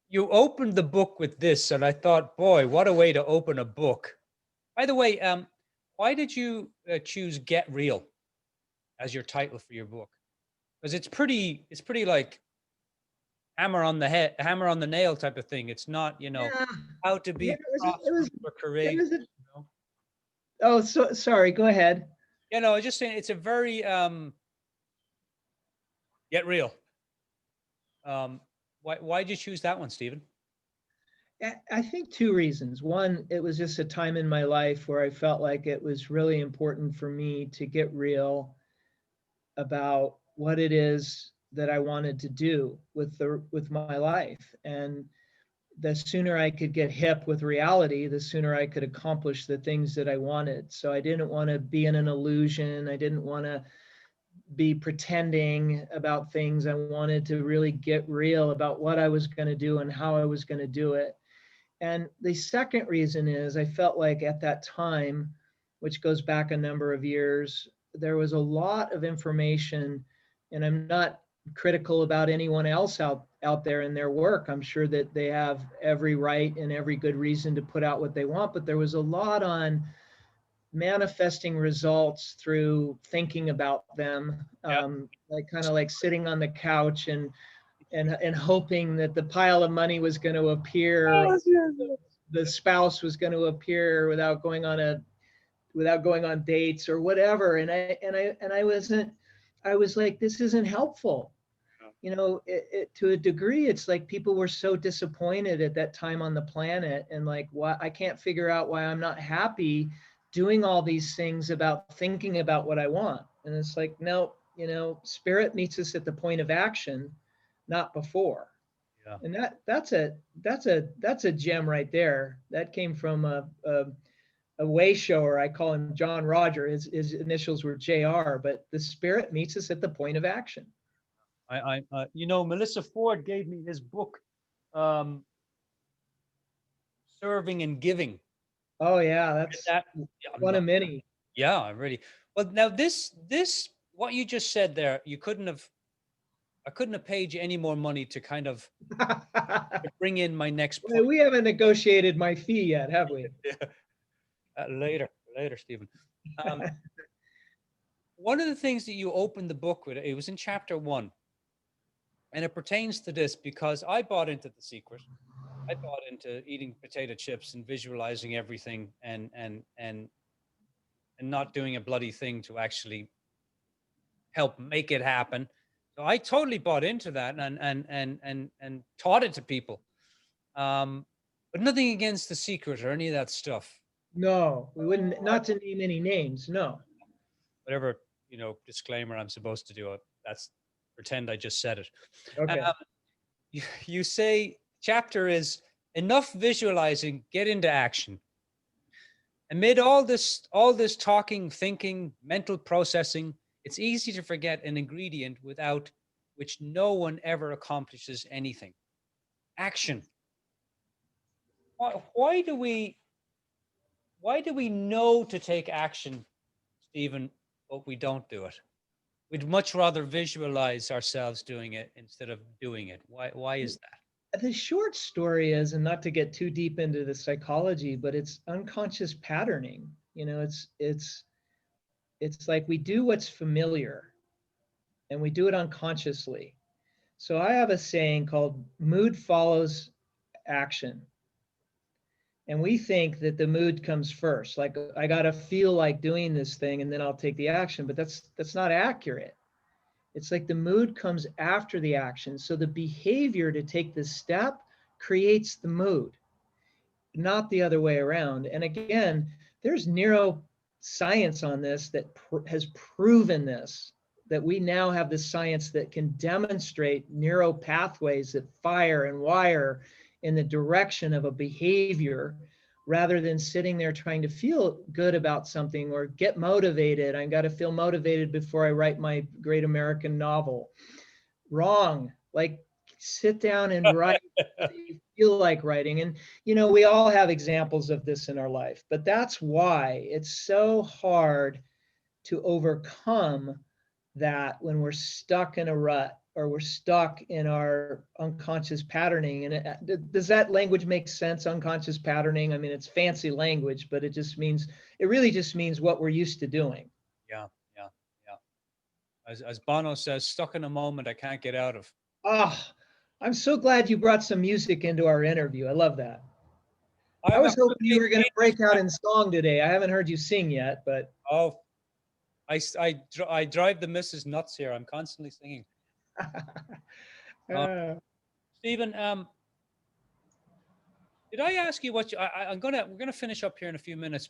you opened the book with this, and I thought, boy, what a way to open a book. By the way, why did you choose Get Real as your title for your book? Because it's pretty like hammer on the head, hammer on the nail type of thing. It's not, you know, Yeah, how to yeah, be prosperous or it courageous. was a, You know? oh, so sorry, go ahead. You know, just saying it's a very Get Real. Why did you choose that one, Stephen? I think two reasons. One, it was just a time in my life where I felt like it was really important for me to get real about what it is that I wanted to do with my life. And the sooner I could get hip with reality, the sooner I could accomplish the things that I wanted. So I didn't want to be in an illusion. I didn't want to be pretending about things. I wanted to really get real about what I was going to do and how I was going to do it. And the second reason is I felt like at that time, which goes back a number of years, there was a lot of information, and I'm not critical about anyone else out there in their work. I'm sure that they have every right and every good reason to put out what they want, but there was a lot on manifesting results through thinking about them, Yeah. like kind of like sitting on the couch and hoping that the pile of money was going to appear, the spouse was going to appear without going on dates or whatever. And I was like, this isn't helpful. You know, to a degree, it's like people were so disappointed at that time on the planet, and like, why I can't figure out why I'm not happy doing all these things about thinking about what I want. And it's like, no, you know, spirit meets us at the point of action, not before. Yeah. And that's a gem right there. That came from a way shower. I call him John Roger. His initials were JR, but the spirit meets us at the point of action. You know, Melissa Ford gave me his book, um, Serving and Giving. Oh yeah, And that's that, yeah, I'm one not, of many. yeah, I'm really, well, now what you just said there, I couldn't have paid you any more money to kind of bring in my next point. We haven't negotiated my fee yet, have we? Yeah. Later, Stephen. Um, one of the things that you opened the book with, it was in chapter 1, and it pertains to this because I bought into The Secret. I bought into eating potato chips and visualizing everything and not doing a bloody thing to actually help make it happen. So I totally bought into that and taught it to people. But nothing against The Secret or any of that stuff. No, we wouldn't. Not to name any names. No. Whatever, you know, disclaimer I'm supposed to do it. That's pretend I just said it. Okay. You say chapter is enough visualizing, get into action. Amid all this talking, thinking, mental processing, It's easy to forget an ingredient without which no one ever accomplishes anything. Action. Why do we know to take action, Stephen, but we don't do it? We'd much rather visualize ourselves doing it instead of doing it. Why is that? The short story is, and not to get too deep into the psychology, but it's unconscious patterning. It's like we do what's familiar and we do it unconsciously. So I have a saying called mood follows action. And we think that the mood comes first. Like I got to feel like doing this thing and then I'll take the action, but that's not accurate. It's like the mood comes after the action. So the behavior to take the step creates the mood, not the other way around. And again, there's neuroscience on this that has proven this, that we now have the science that can demonstrate neural pathways that fire and wire in the direction of a behavior rather than sitting there trying to feel good about something or get motivated. I've got to feel motivated before I write my great American novel. Wrong. Like sit down and write what you feel like writing. And, we all have examples of this in our life, but that's why it's so hard to overcome that when we're stuck in a rut or we're stuck in our unconscious patterning. And does that language make sense? Unconscious patterning. I mean, it's fancy language, but it really just means what we're used to doing. Yeah. As Bono says, stuck in a moment I can't get out of. Oh, I'm so glad you brought some music into our interview. I love that. I was hoping you were going to break out in song today. I haven't heard you sing yet, but. Oh, I drive the missus nuts here. I'm constantly singing. Stephen, did I ask you what we're gonna finish up here in a few minutes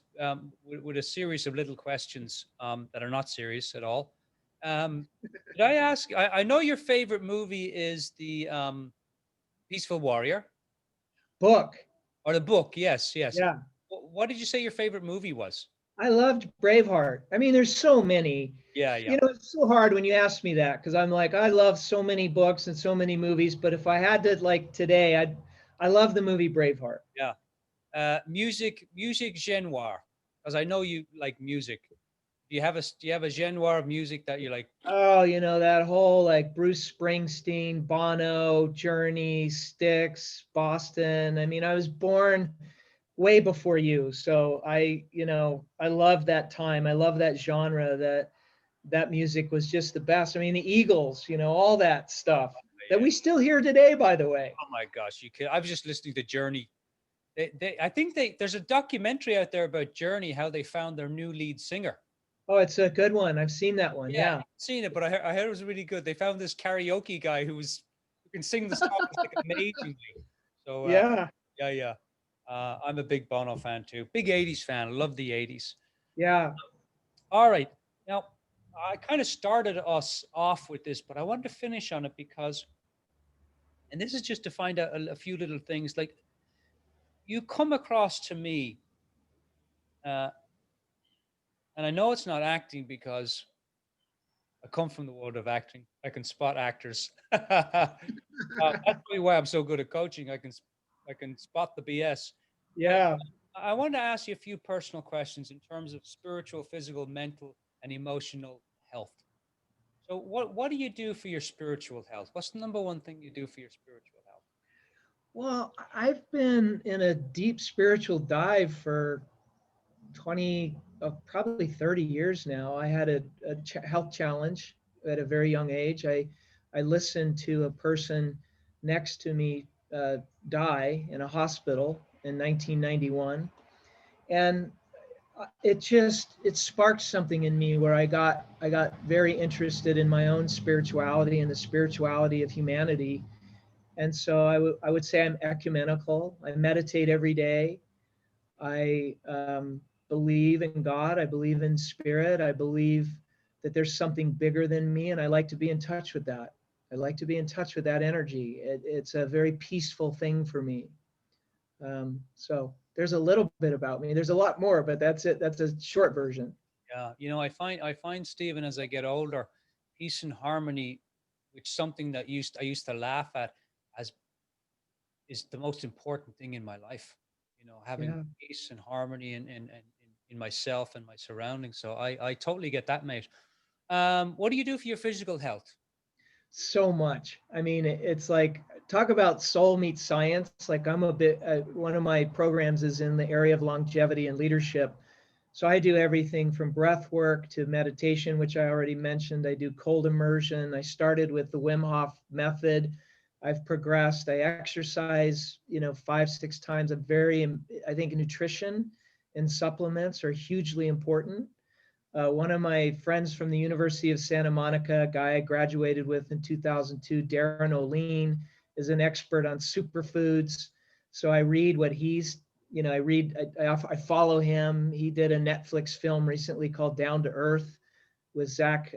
with a series of little questions that are not serious at all. Did I ask? I know your favorite movie is the Peaceful Warrior. Book. Or the book, yes. Yeah. What did you say your favorite movie was? I loved Braveheart. I mean, there's so many. Yeah. It's so hard when you ask me that because I'm like, I love so many books and so many movies, but if I had to like today, I love the movie Braveheart. Yeah. Music genre, because I know you like music. Do you have a genre of music that you like? Oh, that whole like Bruce Springsteen, Bono, Journey, Styx, Boston. I mean, I was born way before you, so I love that time. I love that genre. That music was just the best. I mean, the Eagles, all that stuff that we still hear today, by the way. Oh my gosh, I was just listening to Journey. I think there's a documentary out there about Journey, how they found their new lead singer. Oh, it's a good one. I've seen that one. Yeah. I haven't seen it, but I heard it was really good. They found this karaoke guy who can sing the songs like amazingly. So yeah. I'm a big Bono fan too. Big 80s fan. Love the 80s. Yeah. All right. Now, I kind of started us off with this, but I wanted to finish on it because, and this is just to find out a few little things. Like, you come across to me, and I know it's not acting because I come from the world of acting. I can spot actors. That's probably why I'm so good at coaching. I can spot the BS. Yeah. I want to ask you a few personal questions in terms of spiritual, physical, mental, and emotional health. So what do you do for your spiritual health? What's the number one thing you do for your spiritual health? Well, I've been in a deep spiritual dive for 20, probably 30 years now. I had a health challenge at a very young age. I listened to a person next to me die in a hospital in 1991. And it sparked something in me where I got very interested in my own spirituality and the spirituality of humanity. And so I would say I'm ecumenical. I meditate every day. I believe in God. I believe in spirit. I believe that there's something bigger than me, and I like to be in touch with that. I like to be in touch with that energy. It's a very peaceful thing for me. So there's a little bit about me. There's a lot more, but that's it. That's a short version. You know, I find Stephen, as I get older, peace and harmony, which something that I used to laugh at as is the most important thing in my life. You know, having Yeah. peace and harmony in myself and my surroundings. So I totally get that, mate. What do you do for your physical health? So much. I mean, it's like talk about soul meets science. Like I'm a bit, one of my programs is in the area of longevity and leadership. So I do everything from breath work to meditation, which I already mentioned. I do cold immersion. I started with the Wim Hof method. I've progressed. I exercise, 5, 6 times. I think nutrition and supplements are hugely important. One of my friends from the University of Santa Monica, a guy I graduated with in 2002, Darren O'Lean, is an expert on superfoods. So I read what he's, I follow him. He did a Netflix film recently called Down to Earth with Zach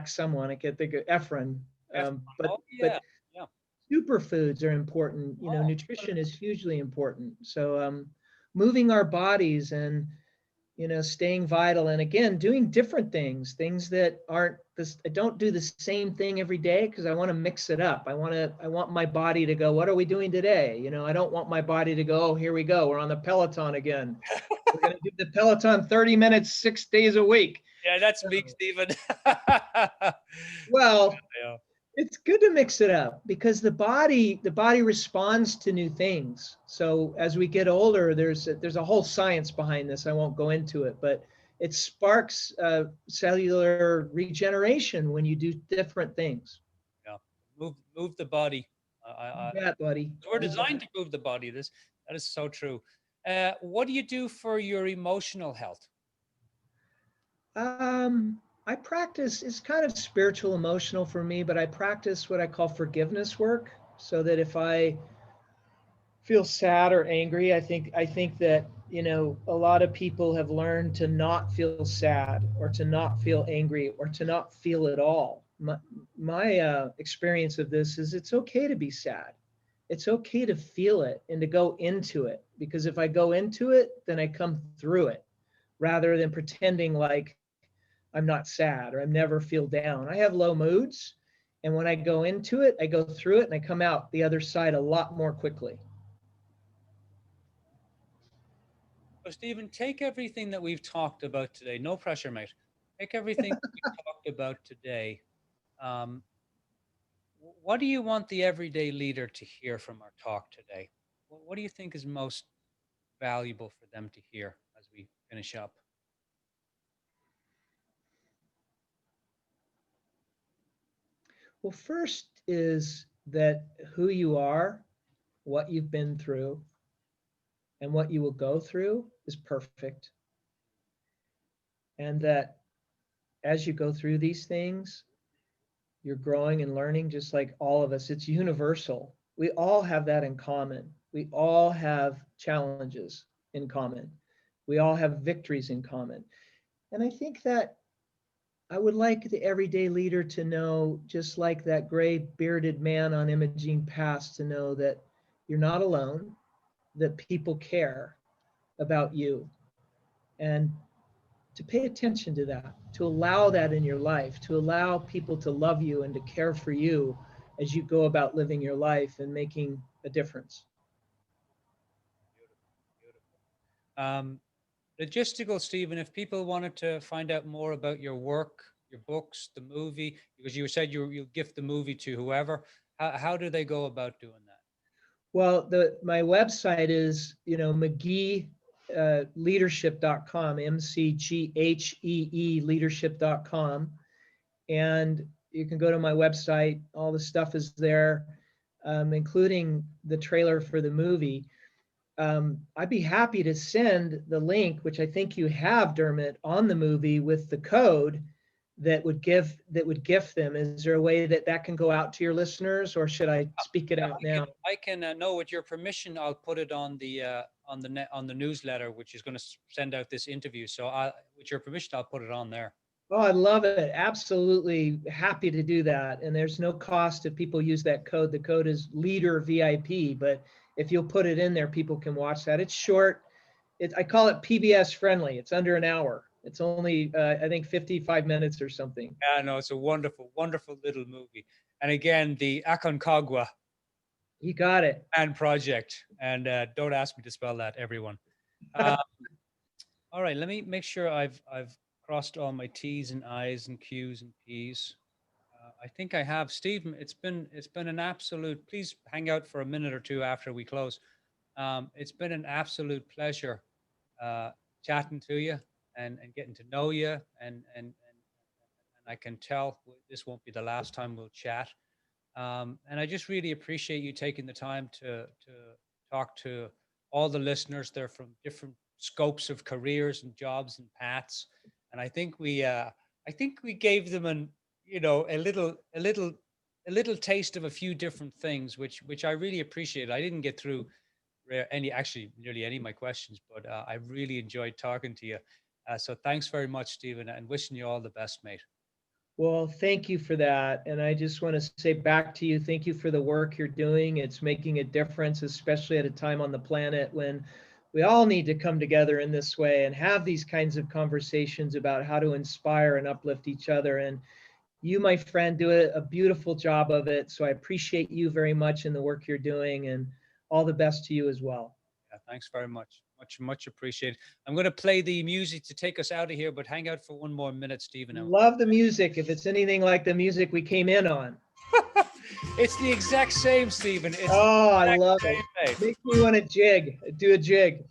someone, I can't think of Efron. Yes. But Oh yeah, yeah. superfoods are important. Oh, Nutrition is hugely important. So moving our bodies and staying vital, and again doing different things that aren't this. I don't do the same thing every day because I want to mix it up. I want my body to go, what are we doing today? I don't want my body to go, oh, here we go, we're on the Peloton again. We're going to do the Peloton 30 minutes 6 days a week. yeah, that's So, me, Stephen. well, Yeah. it's good to mix it up because the body responds to new things. So as we get older, there's a whole science behind this. I won't go into it, but it sparks cellular regeneration when you do different things. Yeah. Move the body. I, You bet, buddy. we're You designed bet. to move the body. That is so true. What do you do for your emotional health? I practice, it's kind of spiritual emotional for me, but I practice what I call forgiveness work so that if I feel sad or angry, I think that a lot of people have learned to not feel sad or to not feel angry or to not feel at all. My experience of this is it's okay to be sad. It's okay to feel it and to go into it, because if I go into it, then I come through it rather than pretending like I'm not sad or I never feel down. I have low moods, and when I go into it, I go through it and I come out the other side a lot more quickly. So, Stephen, take everything that we've talked about today. No pressure, mate. Take everything that we've talked about today. Um, what do you want the everyday leader to hear from our talk today? What do you think is most valuable for them to hear as we finish up? Well, first is that who you are, what you've been through, and what you will go through is perfect. And that as you go through these things, you're growing and learning just like all of us. It's universal. We all have that in common. We all have challenges in common. We all have victories in common. And I think that I would like the everyday leader to know, just like that gray bearded man on Imogene Pass, to know that you're not alone, that people care about you, and to pay attention to that, to allow that in your life, to allow people to love you and to care for you as you go about living your life and making a difference. Beautiful. Logistical, Stephen, if people wanted to find out more about your work, your books, the movie, because you said you'll gift the movie to whoever, how do they go about doing that? Well, my website is, McGhee leadership.com, MCGHEE leadership.com. And you can go to my website. All the stuff is there, including the trailer for the movie. I'd be happy to send the link, which I think you have, Dermot, on the movie with the code that would gift them. Is there a way that can go out to your listeners, or should I speak it out now? I can no, with your permission, I'll put it on the newsletter, which is going to send out this interview. So, with your permission, I'll put it on there. Oh, I love it. Absolutely happy to do that. And there's no cost if people use that code. The code is Leader VIP, but if you'll put it in there, people can watch that. It's short. I call it PBS friendly. It's under an hour. It's only, I think 55 minutes or something. Yeah, no, it's a wonderful, wonderful little movie. And again, the Aconcagua You got it. Man Project. And don't ask me to spell that, everyone. Uh, all right, let me make sure I've crossed all my T's and I's and Q's and P's. I think I have. Stephen, it's been an absolute. Please hang out for a minute or two after we close. It's been an absolute pleasure chatting to you and getting to know you, and I can tell this won't be the last time we'll chat. And I just really appreciate you taking the time to talk to all the listeners. They're from different scopes of careers and jobs and paths, and I think we gave them a little taste of a few different things, which I really appreciate. I didn't get through nearly any of my questions, but I really enjoyed talking to you. So thanks very much, Stephen, and wishing you all the best, mate. Well, thank you for that. And I just want to say back to you, thank you for the work you're doing. It's making a difference, especially at a time on the planet when we all need to come together in this way and have these kinds of conversations about how to inspire and uplift each other. And you, my friend, do a beautiful job of it. So I appreciate you very much in the work you're doing, and all the best to you as well. Yeah, thanks very much. Much appreciated. I'm going to play the music to take us out of here, but hang out for one more minute, Stephen. Love the music. If it's anything like the music we came in on. It's the exact same, Stephen. Oh, I love it. Mate. Makes me want to jig. Do a jig.